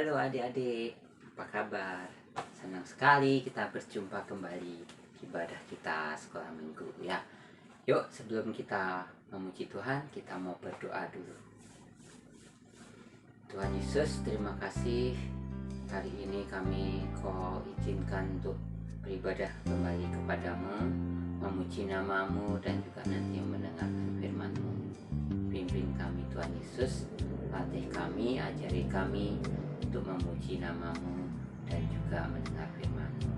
Halo adik-adik, apa kabar? Senang sekali kita berjumpa kembali ibadah kita sekolah minggu ya. Yuk, sebelum kita memuji Tuhan, kita mau berdoa dulu. Tuhan Yesus, terima kasih hari ini kami Kau izinkan untuk beribadah kembali kepadamu, memuji namamu dan juga nanti mendengarkan firman-Mu. Pimpin kami Tuhan Yesus, latih kami, ajari kami untuk memuji namamu dan juga mendengar firman-Mu.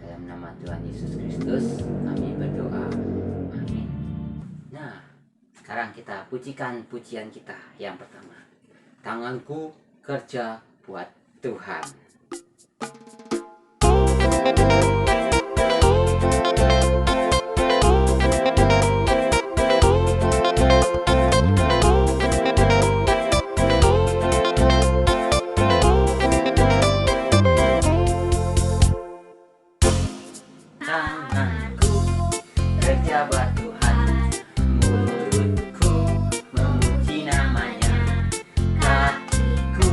Dalam nama Tuhan Yesus Kristus kami berdoa, amin. Nah, sekarang kita pujikan pujian kita yang pertama. Tanganku kerja buat Tuhan. Tanganku kerja buat Tuhan, mulutku memuji namanya, kakiku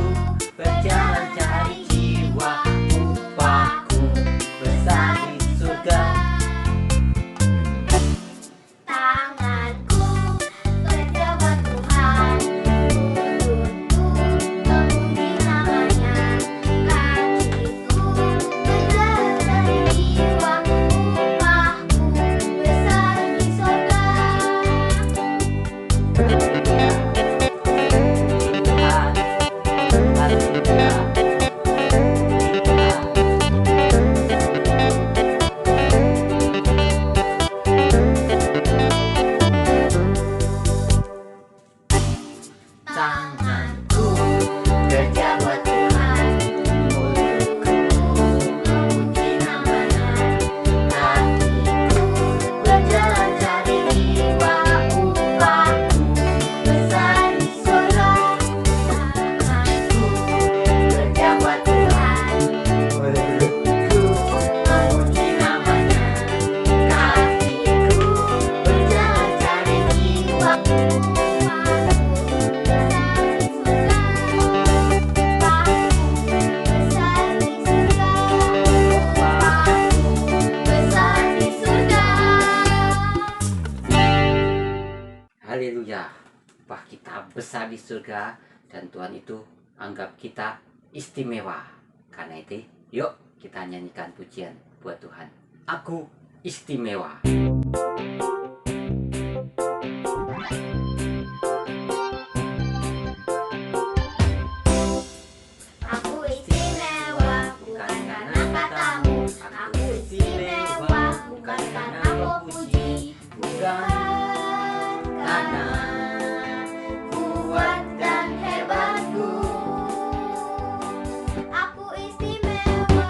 berjalan cari jiwa, upahku besar di surga. Tanganku kerja buat Tuhan, mulutku memuji namanya, kakiku berjalan cari jiwa, upahku besar di sorga. Tanganku kerja buat Tuhan, mulutku memuji namanya, kakiku berjalan cari jiwa, upahku besar di sorga. Tanganku kerja buat Tuhan, mulutku memuji namanya, kakiku berjalan cari jiwa, haleluya. Upah kita besar di surga dan Tuhan itu anggap kita istimewa. Karena itu, yuk kita nyanyikan pujian buat Tuhan. Aku istimewa. Aku istimewa bukan karena katamu, aku istimewa bukan karena kau puji, Bukan karena kuat dan hebatku. Aku istimewa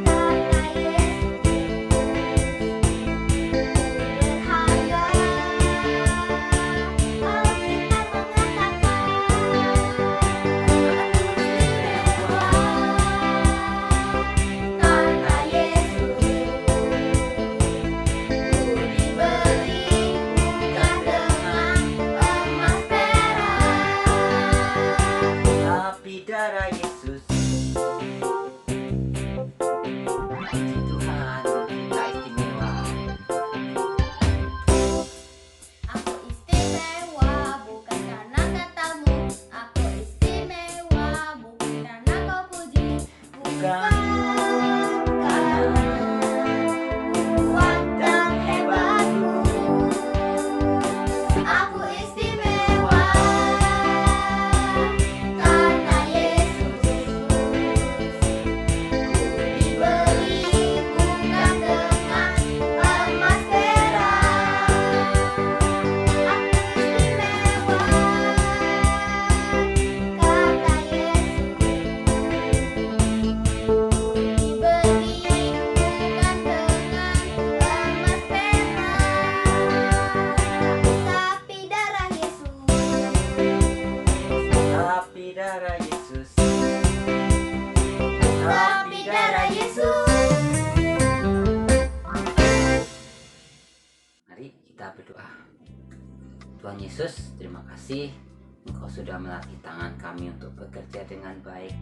karena Yesus berharga. Alkitab mengatakan karena Yesus dibeli bukan dengan emas perak, tapi darah Yesus. Puji Tuhan, kita istimewa. Aku istimewa bukan karena katamu, aku istimewa bukan karena kau puji, bukan karena kuat dan hebatku. Aku istimewa karena Yesus dibeli bukan dengan emas perak. Aku istimewa karena Yesus Mari kita berdoa. Tuhan Yesus, terima kasih Engkau sudah melatih tangan kami untuk bekerja dengan baik.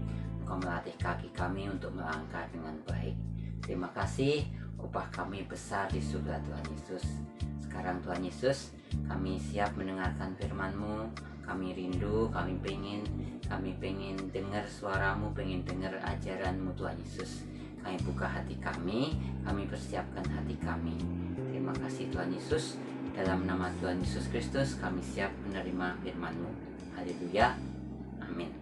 Engkau melatih kaki kami untuk melangkah dengan baik. Terima kasih, upah kami besar di surga Tuhan Yesus. Sekarang Tuhan Yesus, kami siap mendengarkan firman-Mu. Kami rindu, kami pengen dengar suara-Mu, pengen dengar ajaran-Mu Tuhan Yesus. Kami buka hati kami persiapkan hati kami. Terima kasih Tuhan Yesus. Dalam nama Tuhan Yesus Kristus kami siap menerima firman-Mu. Haleluya. Amin.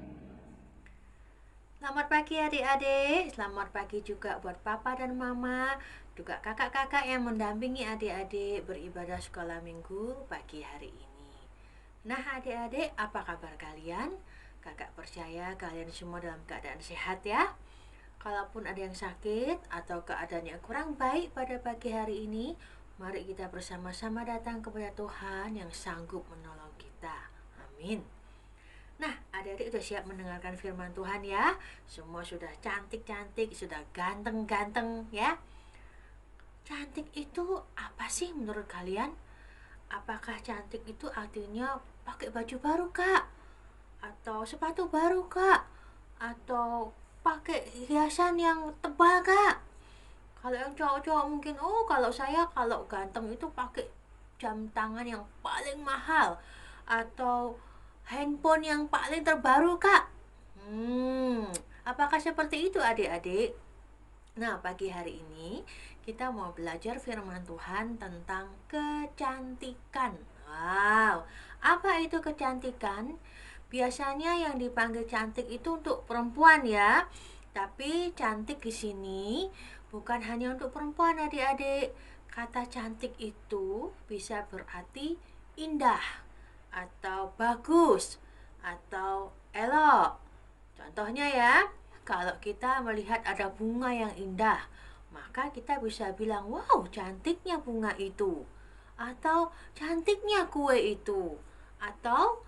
Selamat pagi adik-adik, selamat pagi juga buat papa dan mama, juga kakak-kakak yang mendampingi adik-adik beribadah sekolah minggu pagi hari ini. Nah adik-adik, apa kabar kalian? Kakak percaya kalian semua dalam keadaan sehat ya. Kalaupun ada yang sakit atau keadaannya kurang baik pada pagi hari ini, mari kita bersama-sama datang kepada Tuhan yang sanggup menolong kita. Amin. Nah, adik-adik sudah siap mendengarkan firman Tuhan ya. Semua sudah cantik-cantik, sudah ganteng-ganteng ya. Cantik itu apa sih menurut kalian? Apakah cantik itu artinya pakai baju baru kak? Atau sepatu baru kak? Atau pakai hiasan yang tebal kak? Kalau yang cowok-cowok mungkin, kalau saya kalau ganteng itu pakai jam tangan yang paling mahal. Atau handphone yang paling terbaru kak. Apakah seperti itu adik-adik? Nah pagi hari ini kita mau belajar firman Tuhan tentang kecantikan. Wow, apa itu kecantikan? Biasanya yang dipanggil cantik itu untuk perempuan ya. Tapi cantik di sini bukan hanya untuk perempuan adik-adik. Kata cantik itu bisa berarti indah, atau bagus, atau elok. Contohnya ya, kalau kita melihat ada bunga yang indah, maka kita bisa bilang, wow cantiknya bunga itu, atau cantiknya kue itu, atau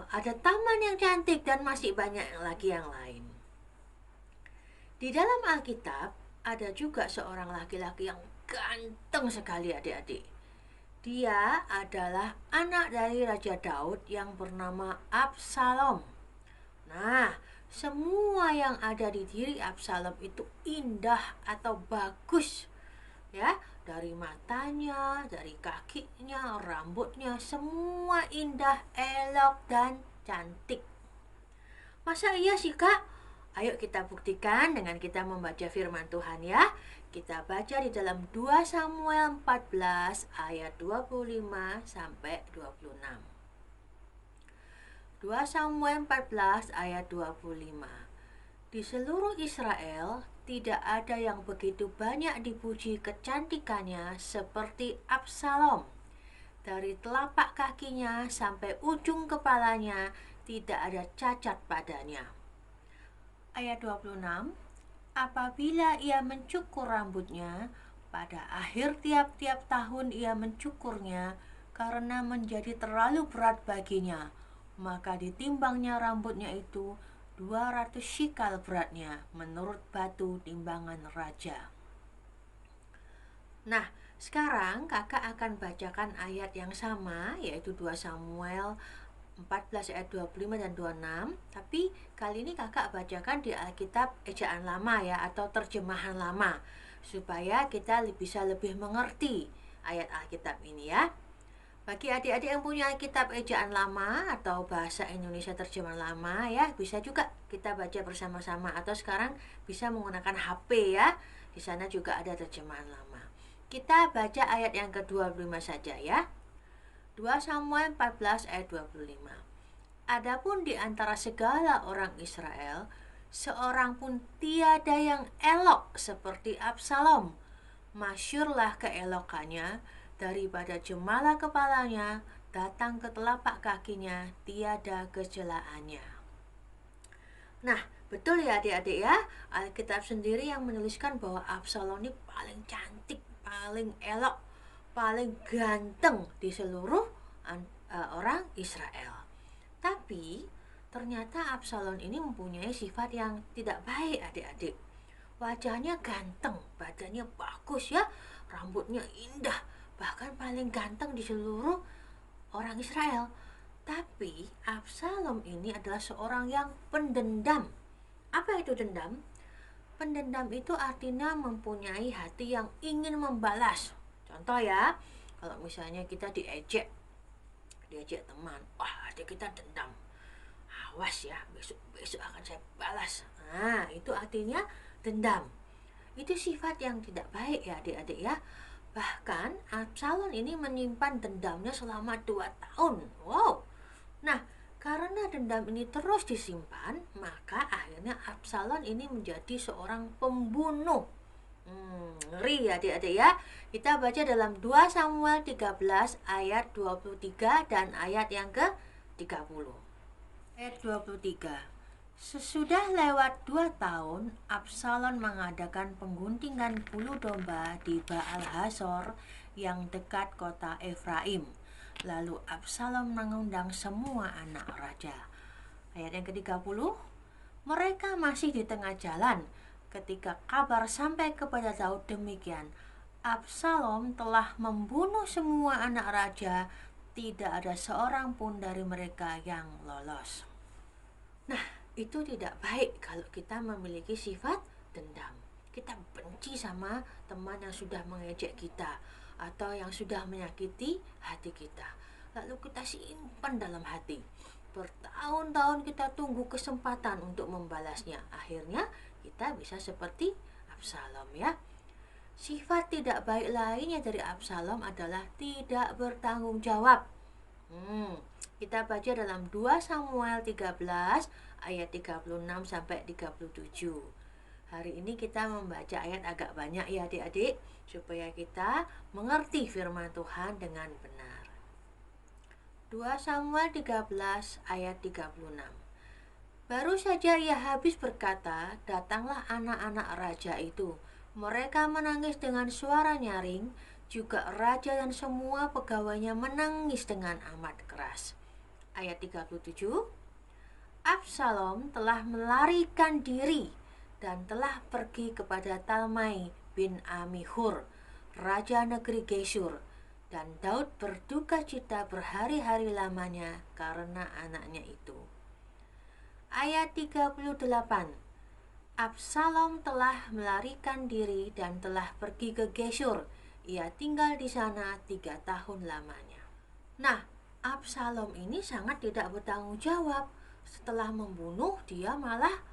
ada taman yang cantik, dan masih banyak lagi yang lain. Di dalam Alkitab ada juga seorang laki-laki yang ganteng sekali adik-adik. Dia adalah anak dari Raja Daud yang bernama Absalom. Nah, semua yang ada di diri Absalom itu indah atau bagus. Ya, dari matanya, dari kakinya, rambutnya, semua indah, elok, dan cantik. Masa iya sih kak? Ayo kita buktikan dengan kita membaca firman Tuhan ya. Kita baca di dalam 2 Samuel 14 ayat 25 sampai 26. 2 Samuel 14 ayat 25. Di seluruh Israel tidak ada yang begitu banyak dipuji kecantikannya seperti Absalom. Dari telapak kakinya sampai ujung kepalanya tidak ada cacat padanya. Ayat 26. Apabila ia mencukur rambutnya, pada akhir tiap-tiap tahun ia mencukurnya karena menjadi terlalu berat baginya, maka ditimbangnya rambutnya itu 200 shikal beratnya menurut batu timbangan raja. Nah, sekarang kakak akan bacakan ayat yang sama, yaitu 2 Samuel 14 ayat 25 dan 26. Tapi kali ini kakak bacakan di Alkitab ejaan lama ya, atau terjemahan lama, supaya kita bisa lebih mengerti ayat Alkitab ini ya. Bagi adik-adik yang punya Alkitab ejaan lama atau bahasa Indonesia terjemahan lama ya, bisa juga kita baca bersama-sama, atau sekarang bisa menggunakan HP ya. Di sana juga ada terjemahan lama. Kita baca ayat yang ke-25 saja ya. 2 Samuel 14 ayat 25. Adapun di antara segala orang Israel, seorang pun tiada yang elok seperti Absalom. Masyurlah keelokannya, daripada jemala kepalanya datang ke telapak kakinya, tiada kecelaannya. Nah, betul ya adik-adik ya, Alkitab sendiri yang menuliskan bahwa Absalom ini paling cantik, paling elok, paling ganteng di seluruh orang Israel. Tapi ternyata Absalom ini mempunyai sifat yang tidak baik adik-adik. Wajahnya ganteng, badannya bagus ya, rambutnya indah, bahkan paling ganteng di seluruh orang Israel. Tetapi Absalom ini adalah seorang yang pendendam. Apa itu dendam? Pendendam itu artinya mempunyai hati yang ingin membalas. Contoh ya, kalau misalnya kita diejek teman, wah hati kita dendam. Awas ya, besok akan saya balas. Nah, itu artinya dendam. Itu sifat yang tidak baik ya adik-adik ya. Bahkan Absalom ini menyimpan dendamnya selama 2 tahun. Wow. Nah, karena dendam ini terus disimpan, maka akhirnya Absalom ini menjadi seorang pembunuh. Ngeri ya adik-adik ya. Kita baca dalam 2 Samuel 13 ayat 23 dan ayat yang ke-30. Ayat 23. Sesudah lewat 2 tahun, Absalom mengadakan pengguntingan bulu domba di Baal Hasor yang dekat kota Efraim. Lalu Absalom mengundang semua anak raja. Ayat yang ke-30. Mereka masih di tengah jalan ketika kabar sampai kepada Daud demikian. Absalom telah membunuh semua anak raja, tidak ada seorang pun dari mereka yang lolos. Nah, itu tidak baik kalau kita memiliki sifat dendam. Kita benci sama teman yang sudah mengejek kita atau yang sudah menyakiti hati kita. Lalu kita simpan dalam hati. Bertahun-tahun kita tunggu kesempatan untuk membalasnya. Akhirnya kita bisa seperti Absalom ya. Sifat tidak baik lainnya dari Absalom adalah tidak bertanggung jawab. Kita baca dalam 2 Samuel 13 ayat 36 sampai 37. Hari ini kita membaca ayat agak banyak ya adik-adik, supaya kita mengerti firman Tuhan dengan benar. 2 Samuel 13 ayat 36. Baru saja ia habis berkata, datanglah anak-anak raja itu. Mereka menangis dengan suara nyaring, juga raja dan semua pegawainya menangis dengan amat keras. Ayat 37. Absalom telah melarikan diri dan telah pergi kepada Talmai bin Amihur, raja negeri Geshur, dan Daud berduka cita berhari-hari lamanya karena anaknya itu. Ayat 38. Absalom telah melarikan diri dan telah pergi ke Geshur. Ia tinggal di sana 3 tahun lamanya. Nah, Absalom ini sangat tidak bertanggung jawab. Setelah membunuh, dia malah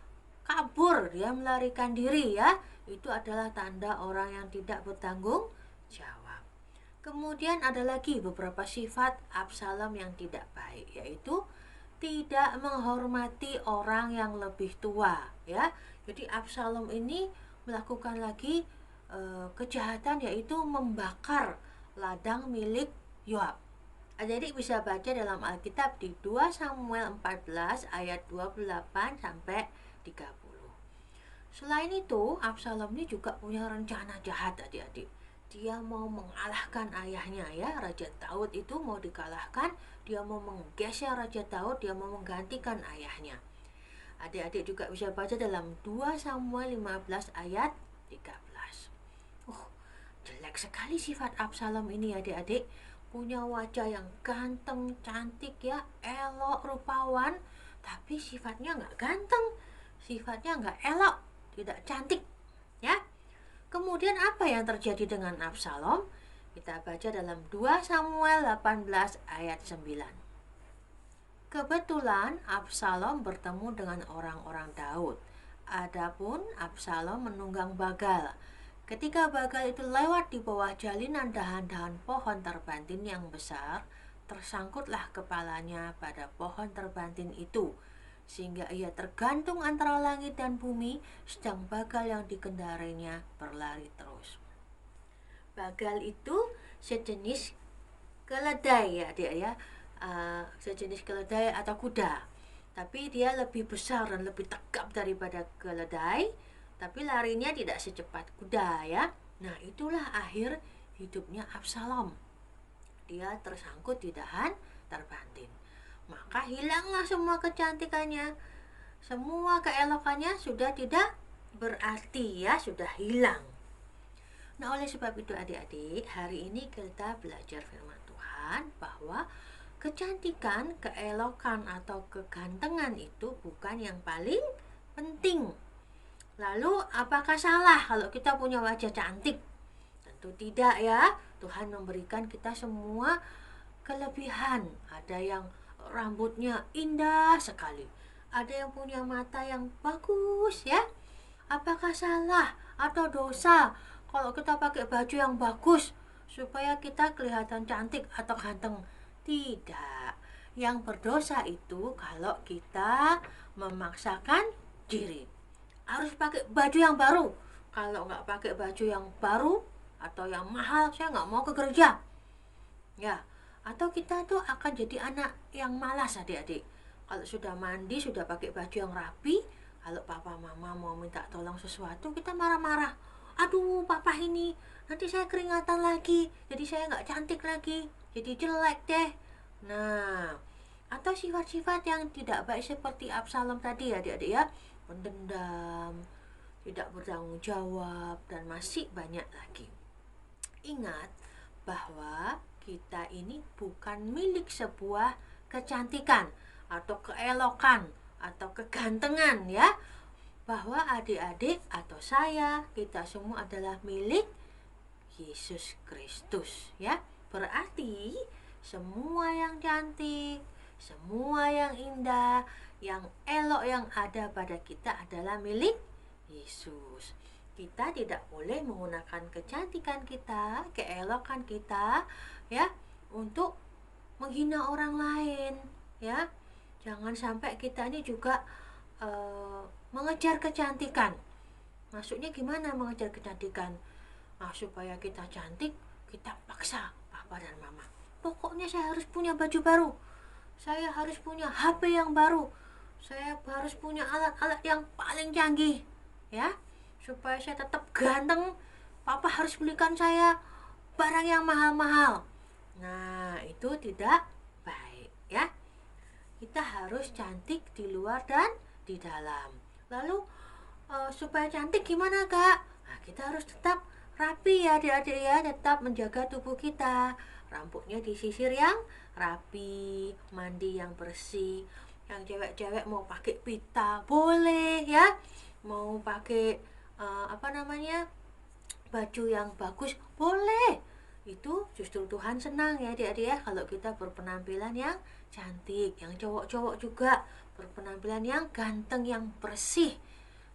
kabur, dia melarikan diri ya. Itu adalah tanda orang yang tidak bertanggung jawab. Kemudian ada lagi beberapa sifat Absalom yang tidak baik, yaitu tidak menghormati orang yang lebih tua ya. Jadi Absalom ini melakukan lagi kejahatan, yaitu membakar ladang milik Yoab. Adik-adik bisa baca dalam Alkitab di 2 Samuel 14 ayat 28 sampai 30. Selain itu, Absalom ini juga punya rencana jahat adik-adik. Dia mau mengalahkan ayahnya ya, Raja Daud itu mau dikalahkan, dia mau menggeser Raja Daud, dia mau menggantikan ayahnya. Adik-adik juga bisa baca dalam 2 Samuel 15 ayat 13. Jelek sekali sifat Absalom ini adik-adik. Punya wajah yang ganteng, cantik ya, elok, rupawan, tapi sifatnya nggak ganteng, sifatnya nggak elok, tidak cantik ya. Kemudian apa yang terjadi dengan Absalom? Kita baca dalam 2 Samuel 18 ayat 9. Kebetulan Absalom bertemu dengan orang-orang Daud. Adapun Absalom menunggang Bagal. Ketika Bagal itu lewat di bawah jalinan dahan-dahan pohon terbantin yang besar, tersangkutlah kepalanya pada pohon terbantin itu, sehingga ia tergantung antara langit dan bumi, sedang Bagal yang dikendarainya berlari terus. Bagal itu sejenis keledai ya dia ya, sejenis keledai atau kuda, tapi dia lebih besar dan lebih tegap daripada keledai, tapi larinya tidak secepat kuda ya. Nah, itulah akhir hidupnya Absalom. Dia tersangkut di dahan terbantin. Maka hilanglah semua kecantikannya, semua keelokannya sudah tidak berarti ya, sudah hilang. Nah, oleh sebab itu adik-adik, hari ini kita belajar firman Tuhan bahwa kecantikan, keelokan atau kegantengan itu bukan yang paling penting. Lalu apakah salah kalau kita punya wajah cantik? Tentu tidak ya. Tuhan memberikan kita semua kelebihan. Ada yang rambutnya indah sekali, ada yang punya mata yang bagus ya. Apakah salah atau dosa kalau kita pakai baju yang bagus supaya kita kelihatan cantik atau ganteng? Tidak. Yang berdosa itu kalau kita memaksakan diri harus pakai baju yang baru. Kalau nggak pakai baju yang baru atau yang mahal, saya nggak mau ke gereja. Ya, atau kita tuh akan jadi anak yang malas adik-adik. Kalau sudah mandi, sudah pakai baju yang rapi, kalau papa mama mau minta tolong sesuatu, kita marah-marah. Aduh, papa ini, nanti saya keringatan lagi, jadi saya nggak cantik lagi, jadi jelek deh. Nah, atau sifat-sifat yang tidak baik seperti Absalom tadi adik-adik ya, mendendam, tidak bertanggung jawab, dan masih banyak lagi. Ingat bahwa kita ini bukan milik sebuah kecantikan atau keelokan atau kegantengan ya. Bahwa adik-adik atau saya, kita semua adalah milik Yesus Kristus ya. Berarti semua yang cantik, semua yang indah, yang elok yang ada pada kita adalah milik Yesus. Kita tidak boleh menggunakan kecantikan kita, keelokan kita ya untuk menghina orang lain ya. Jangan sampai kita ini juga mengejar kecantikan. Maksudnya gimana mengejar kecantikan? Supaya kita cantik, kita paksa papa dan mama. Pokoknya saya harus punya baju baru, saya harus punya HP yang baru, saya harus punya alat-alat yang paling canggih ya. Supaya saya tetap ganteng, papa harus belikan saya barang yang mahal-mahal. Nah, itu tidak baik ya. Kita harus cantik di luar dan di dalam. Lalu supaya cantik gimana kak? Nah, kita harus tetap rapi ya adik-adik ya, tetap menjaga tubuh kita. Rambutnya disisir yang rapi, mandi yang bersih. Yang cewek-cewek mau pakai pita boleh ya, mau pakai baju yang bagus boleh. Itu justru Tuhan senang ya adik-adik ya, kalau kita berpenampilan yang cantik. Yang cowok-cowok juga berpenampilan yang ganteng, yang bersih.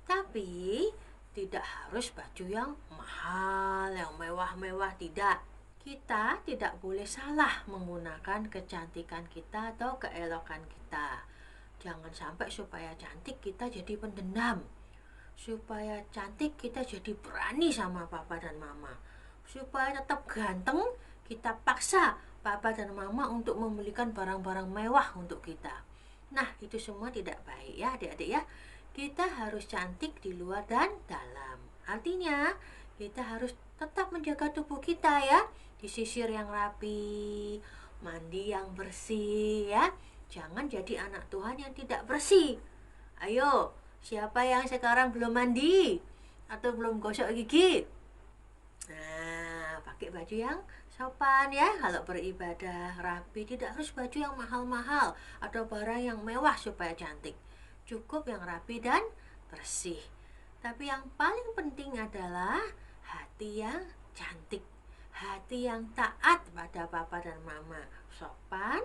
Tapi tidak harus baju yang mahal, yang mewah-mewah, tidak. Kita tidak boleh salah menggunakan kecantikan kita atau keelokan kita. Jangan sampai supaya cantik kita jadi pendendam, supaya cantik kita jadi berani sama papa dan mama, supaya tetap ganteng kita paksa papa dan mama untuk membelikan barang-barang mewah untuk kita. Nah, itu semua tidak baik ya adik-adik ya. Kita harus cantik di luar dan dalam. Artinya kita harus tetap menjaga tubuh kita ya, disisir yang rapi, mandi yang bersih ya. Jangan jadi anak Tuhan yang tidak bersih. Ayo, siapa yang sekarang belum mandi atau belum gosok gigi? Nah, pakai baju yang sopan ya. Kalau beribadah rapi, tidak harus baju yang mahal-mahal atau barang yang mewah supaya cantik. Cukup yang rapi dan bersih. Tapi yang paling penting adalah hati yang cantik, hati yang taat pada papa dan mama, sopan,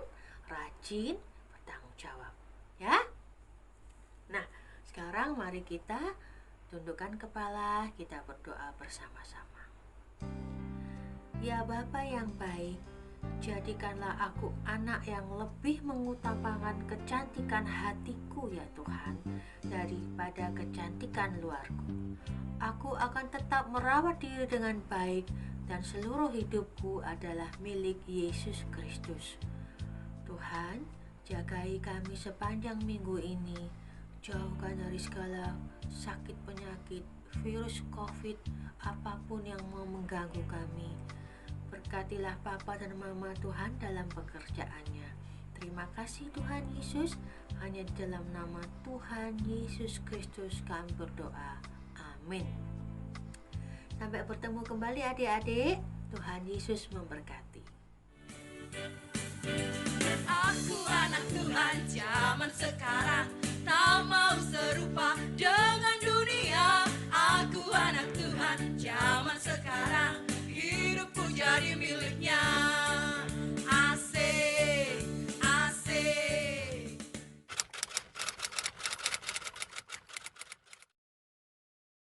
rajin, bertanggung jawab ya. Nah, sekarang mari kita tundukkan kepala, kita berdoa bersama-sama. Ya Bapa yang baik, jadikanlah aku anak yang lebih mengutamakan kecantikan hatiku ya Tuhan, daripada kecantikan luarku. Aku akan tetap merawat diri dengan baik, dan seluruh hidupku adalah milik Yesus Kristus. Tuhan, jagai kami sepanjang minggu ini. Jauhkan dari segala sakit penyakit, virus COVID, apapun yang mau mengganggu kami. Berkatilah Papa dan Mama Tuhan dalam pekerjaannya. Terima kasih Tuhan Yesus. Hanya di dalam nama Tuhan Yesus Kristus kami berdoa. Amin. Sampai bertemu kembali adik-adik. Tuhan Yesus memberkati. anak Tuhan,